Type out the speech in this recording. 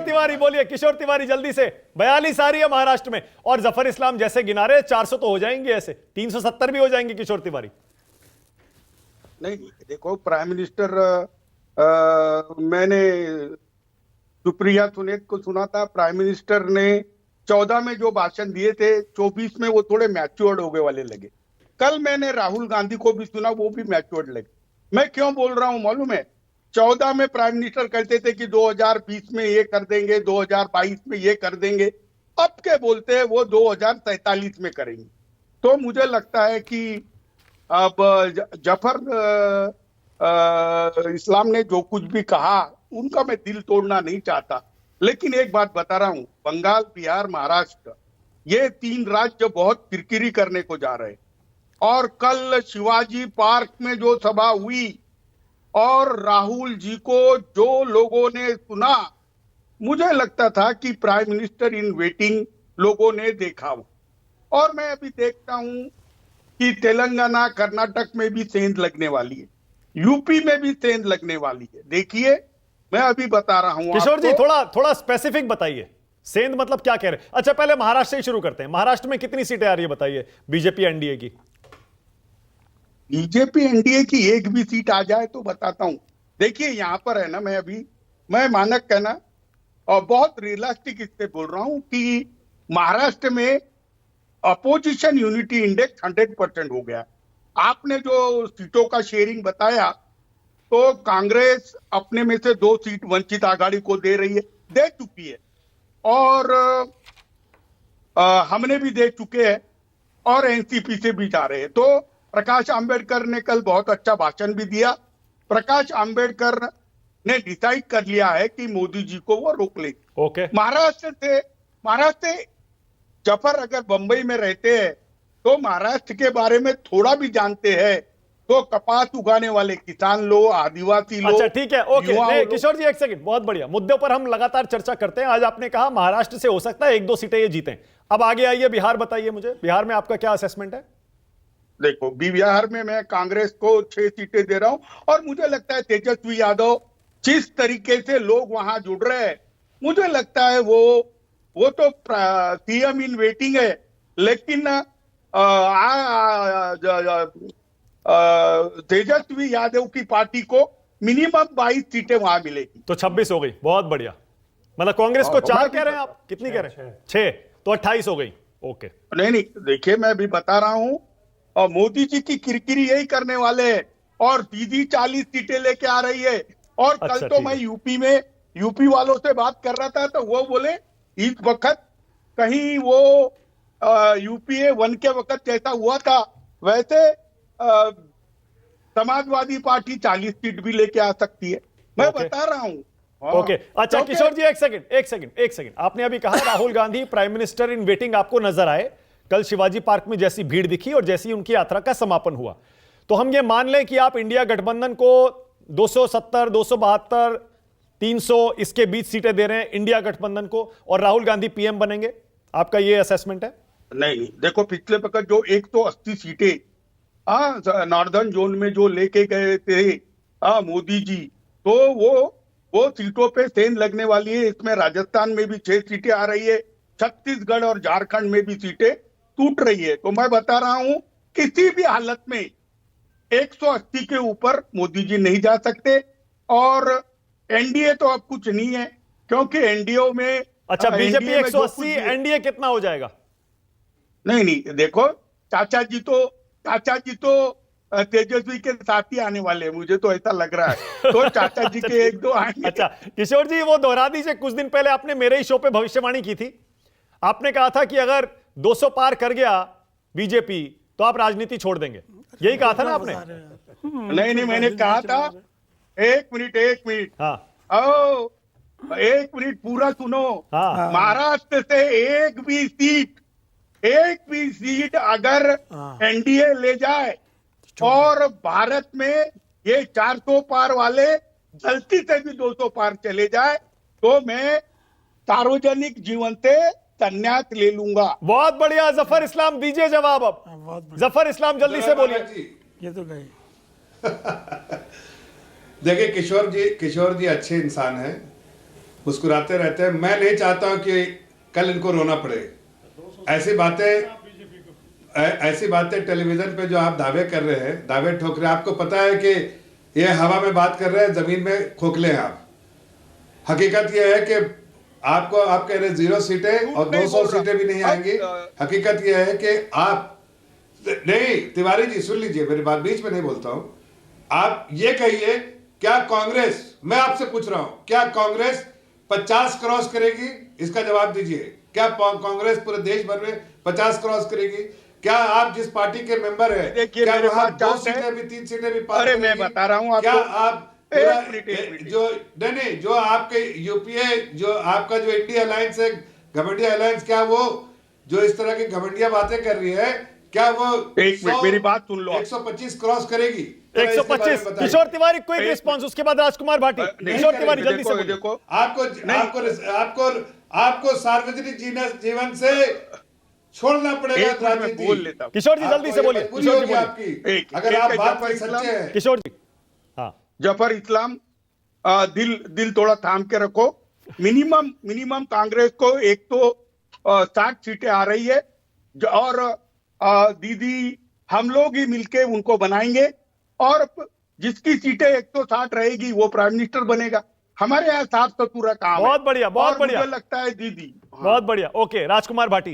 तिवारी बोलिए, किशोर तिवारी जल्दी से। 42 आ रही है महाराष्ट्र में, और जफर इस्लाम जैसे गिना रहे 400 तो हो जाएंगे, ऐसे 370 भी हो जाएंगे किशोर तिवारी। नहीं देखो, प्राइम मिनिस्टर मैंने सुप्रिया सुने को सुना था। प्राइम मिनिस्टर ने 14 में जो भाषण दिए थे, 24 में वो थोड़े मैच्योर्ड हो गए वाले लगे। कल मैंने राहुल गांधी को भी सुना, वो भी मैच्योर्ड लगे। मैं क्यों बोल रहा हूं मालूम है? 14 में प्राइम मिनिस्टर कहते थे कि 2020 में ये कर देंगे, 2022 में ये कर देंगे। अब के बोलते हैं वो 2047 में करेंगे। तो मुझे लगता है कि अब जफर इस्लाम ने जो कुछ भी कहा, उनका मैं दिल तोड़ना नहीं चाहता, लेकिन एक बात बता रहा हूं, बंगाल, बिहार, महाराष्ट्र, ये 3 राज्य बहुत किरकिरी करने को जा रहे हैं। और कल शिवाजी पार्क में जो सभा हुई और राहुल जी को जो लोगों ने सुना, मुझे लगता था कि प्राइम मिनिस्टर इन वेटिंग लोगों ने देखा हो। और मैं अभी देखता हूं कि तेलंगाना, कर्नाटक में भी सेंध लगने वाली है, यूपी में भी सेंध लगने वाली है। देखिए, मैं अभी बता रहा हूं किशोर जी, आपको। थोड़ा स्पेसिफिक बताइए, सेंध मतलब क्या कह रहे हैं? अच्छा, पहले महाराष्ट्र से ही शुरू करते हैं। महाराष्ट्र में कितनी सीटें आ रही है बताइए, बीजेपी एनडीए की? बीजेपी एनडीए की एक भी सीट आ जाए तो बताता हूं। देखिए, यहां पर है ना, मैं मानक कहना और बहुत रियलिस्टिक इससे बोल रहा हूं कि महाराष्ट्र में अपोजिशन यूनिटी इंडेक्स 100% हो गया। आपने जो सीटों का शेयरिंग बताया, तो कांग्रेस अपने में से 2 सीट वंचित आघाड़ी को दे रही है, दे चुकी है, और हमने भी दे चुके हैं, और एनसीपी से भी जा रहे हैं। तो प्रकाश आंबेडकर ने कल बहुत अच्छा भाषण भी दिया। प्रकाश आंबेडकर ने डिसाइड कर लिया है कि मोदी जी को वो रोक लेंगे। ओके। महाराष्ट्र से जफर अगर बंबई में रहते हैं तो महाराष्ट्र के बारे में थोड़ा भी जानते हैं, तो कपास उगाने वाले किसान लोग, आदिवासी लोग। अच्छा ठीक है, ओके। नहीं किशोर जी, एक सेकंड, बहुत बढ़िया मुद्दों पर हम लगातार चर्चा करते हैं। आज आपने कहा महाराष्ट्र से हो सकता है 1-2 सीटें ये जीतें। अब आगे आइए, बिहार बताइए मुझे, बिहार में आपका क्या असेसमेंट है? देखो, बिहार में मैं कांग्रेस को 6 सीटें दे रहा हूं, और मुझे लगता है तेजस्वी यादव, जिस तरीके से लोग वहां जुड़ रहे हैं, मुझे लगता है वो तो सीएम इन वेटिंग है, लेकिन तेजस्वी यादव की पार्टी को मिनिमम 22 सीटें वहां मिलेगी। तो 26 हो गई, बहुत बढ़िया। मतलब कांग्रेस को 4 कह रहे हैं आप, कितनी कह रहे हैं? 6, तो 28 हो गई। ओके। नहीं, देखिए, मैं भी बता रहा हूं, और मोदी जी की किरकिरी यही करने वाले हैं, और दीदी 40 सीटें लेके आ रही है। और कल तो मैं यूपी वालों से बात कर रहा था, तो वो बोले इस वक्त कहीं वो यूपीए 1 के वक्त जैसा हुआ था, वैसे समाजवादी पार्टी 40 सीट भी लेके आ सकती है। मैं बता रहा हूं। ओके। अच्छा किशोर जी, एक सेकंड। आपने अभी कहा Rahul Gandhi prime minister in waiting आपको नजर आए। कल शिवाजी पार्क में जैसी भीड़ दिखी और जैसी उनकी यात्रा का समापन हुआ, तो हम ये मान लें कि आप इंडिया गठबंधन को 270, 272, 300 इसके बीच सीटें दे रहे हैं इंडिया गठबंधन को, और राहुल गांधी पीएम बनेंगे, आपका ये असेसमेंट है? नहीं, देखो, पिछले वक्त जो 180 सीटें नॉर्दर्न जोन में जो लेके गए थे मोदी जी, तो वो सीटों पे सेंध लगने वाली है। इसमें राजस्थान में भी 6 सीटें आ रही है, छत्तीसगढ़ और झारखंड में भी सीटें टूट रही है। तो मैं बता रहा हूं, किसी भी हालत में 180 के ऊपर मोदी जी नहीं जा सकते। और एनडीए तो अब कुछ नहीं है, क्योंकि एनडीए में, अच्छा, बीजेपी 180, एनडीए कितना हो जाएगा? नहीं, देखो, चाचा जी तो तेजस्वी के साथ ही आने वाले हैं, मुझे तो ऐसा लग रहा है। तो चाचा जी के 1-2 आएंगे। अच्छा किशोर जी, वो दोहरा दीजिए, कुछ दिन पहले आपने मेरे ही शो पे भविष्यवाणी की थी। आपने कहा था कि अगर 200 पार कर गया बीजेपी तो आप राजनीति छोड़ देंगे, यही कहा था ना आपने? नहीं, मैंने कहा था, एक मिनट। हाँ। एक मिनट पूरा सुनो। हाँ। महाराष्ट्र से एक भी सीट अगर एनडीए ले जाए, और भारत में ये 400 पार वाले गलती से भी 200 पार चले जाए, तो मैं सार्वजनिक जीवन से संन्यास ले लूंगा। बहुत बढ़िया। जफर इस्लाम दीजिए जवाब अब। जफर इस्लाम जल्दी से बोलिए। ये तो गए। देखिए, किशोर जी अच्छे इंसान हैं, मुस्कुराते रहते हैं। मैं नहीं चाहता हूं कि कल इनको रोना पड़े। ऐसी बातें टेलीविजन पे जो आप दावे कर रहे हैं, दावे ठोक रहे हैं, आपको पता है कि ये हवा में बात कर रहे हैं, जमीन में खोखले हैं आप। हकीकत यह है कि आपको, आप कह रहे 0 सीटें और 200 सीटें भी नहीं आएंगी। हकीकत यह है कि आप नहीं, तिवारी जी सुन लीजिए मेरी बात, बीच में नहीं बोलता हूं। आप ये कहिए, क्या कांग्रेस, मैं आपसे पूछ रहा हूं, क्या कांग्रेस 50 क्रॉस करेगी? इसका जवाब दीजिए। क्या कांग्रेस पूरे देश भर में 50 क्रॉस करेगी? क्या आप जिस पार्टी के मेंबर है, क्या वहां 2 सीटें भी 3 सीटें भी पार अरे मैं करेगी? बता रहा हूं क्या आपको, आप एक मिनट। जो नहीं, जो आपके यूपीए, जो आपका जो इंडिया अलायंस है, घमंडिया अलायंस, क्या वो जो इस तरह की घमंडिया बातें कर रही है, क्या वो एक मिनट मेरी बात सुन लो। 125 क्रॉस करेगी? 125। किशोर तिवारी क्विक रिस्पॉन्स, उसके बाद राजकुमार भाटी। किशोर तिवारी जल्दी से बोलिए। देखो, आपको सार्वजनिक जीवन से छोड़ना पड़ेगा एक मिनट मैं बोल लेता हूं। किशोर जी जल्दी से बोलिए। मजबूरी होगी आपकी, अगर आप बात में जफर सच्चे हैं। किशोर जी, हाँ, जफर इस्लाम, दिल थोड़ा थाम के रखो। मिनिमम कांग्रेस को एक तो 60 सीटें आ रही है, और दीदी हम लोग ही मिलके उनको बनाएंगे, और जिसकी सीटें 160 रहेगी वो प्राइम मिनिस्टर बनेगा। हमारे यहाँ साफ सतुरा काम है। बहुत बढ़िया, बहुत और बढ़िया, मुझे लगता है दीदी, बहुत बढ़िया। ओके, राजकुमार भाटी।